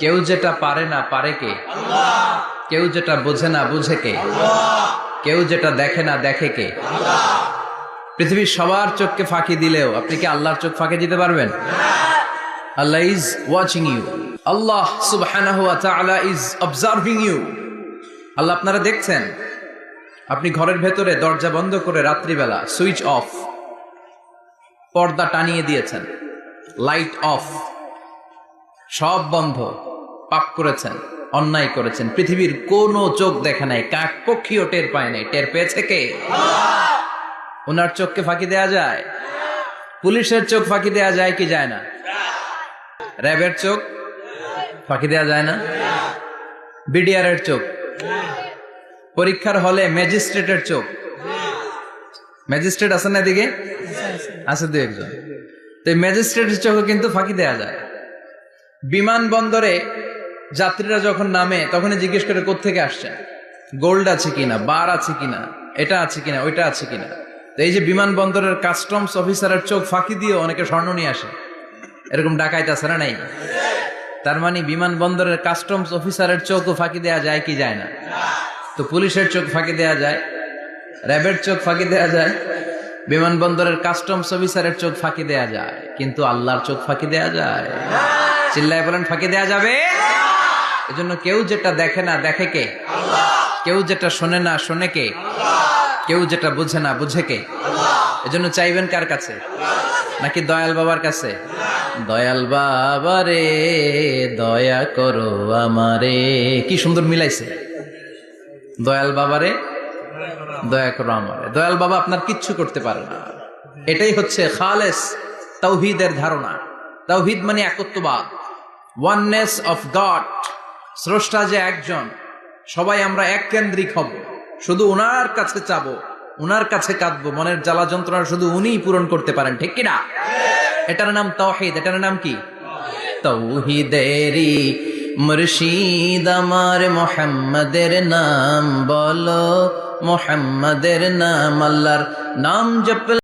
কেউ যেটা পারে না পারে কে? আল্লাহ। কেউ যেটা বোঝে না বুঝে কে? আল্লাহ। কেউ যেটা দেখে না দেখে কে? আল্লাহ। পৃথিবীর সবার চোখকে ফাঁকি দিলেও আপনি কি আল্লাহর চোখ ফাঁকি দিতে পারবেন? আল্লাহ ইজ ওয়াচিং ইউ। আল্লাহ সুবহানাহু ওয়া তাআলা ইজ অবজার্ভিং ইউ। আল্লাহ আপনারা দেখছেন। আপনি ঘরের ভেতরে দরজা বন্ধ করে রাত্রিবেলা সুইচ অফ, পর্দা টানিয়ে দিয়েছেন, লাইট অফ, সব বন্ধ, পাপ করেছেন, অন্যায় করেছেন, পৃথিবীর কোনো চোখ দেখে নাই, কাক পক্ষীও টের পায় নাই। টের পেয়েছে কে? ওনার চোখকে ফাঁকি দেয়া যায়? পুলিশের চোখ ফাঁকি দেয়া যায় কি যায় না? র্যাবের চোখ ফাঁকি দেয়া যায় না? বিডিআরের চোখ, পরীক্ষার হলে ম্যাজিস্ট্রেটের চোখ, ম্যাজিস্ট্রেট আছেন না এদিকে? আছে দু একজন। তো ম্যাজিস্ট্রেটের চোখও কিন্তু ফাঁকি দেয়া যায়। বিমানবন্দরে যাত্রীরা যখন নামে তখনই জিজ্ঞেস করে কোত্থেকে আসছেন, গোল্ড আছে কিনা, বার আছে কিনা, এটা আছে কিনা, ওইটা আছে কিনা। তো এই যে বিমানবন্দরের কাস্টমস অফিসারের চোখ ফাঁকি দিয়ে অনেকে স্বর্ণ নিয়ে আসে, এরকম ডাকাইত আছে না নাই? তার মানে বিমানবন্দরের কাস্টমস অফিসারের চোখও ফাঁকি দেয়া যায় কি যায় না? তো পুলিশের চোখ ফাঁকি দেয়া যায়, র্যাবের চোখ ফাঁকি দেয়া যায়, বিমানবন্দরের কাস্টমস অফিসারের চোখ ফাঁকি দেয়া যায়, কিন্তু আল্লাহর চোখ ফাঁকি দেয়া যায়? চিল্লায় বলেন ফাঁকি দেয়া যাবে? এজন্য কেউ যেটা দেখে না দেখে কে? আল্লাহ। কেউ যেটা শোনে না শোনে কে? আল্লাহ। কেউ যেটা বুঝে না বুঝে কে? আল্লাহ। এজন্য চাইবেন কার কাছে? নাকি দয়াল বাবার কাছে? দয়াল বাবা রে দয়া করো আমারে। কি সুন্দর মিলাইছে, দয়াল বাবারে দয়া করো আমারে। দয়াল বাবা আপনার কিচ্ছু করতে পারে না। এটাই হচ্ছে খালেস তাওহীদের ধারণা। তাওহীদ মানে একত্ববাদ, ওয়াননেস অফ গড। স্রষ্টা যে একজন, সবাই আমরা এক কেন্দ্রিক হব, শুধু উনার কাছে চাবো, উনার কাছে কাঁদবো, মনের জ্বালা যন্ত্রণা শুধু উনিই পূরণ করতে পারেন, ঠিক কিনা? এটার নাম তাওহীদ। এটার নাম কি? তাওহীদেরই মুর্শিদ আমার মুহাম্মাদের নাম বলো, মুহাম্মাদের নাম, আল্লাহর নাম জপ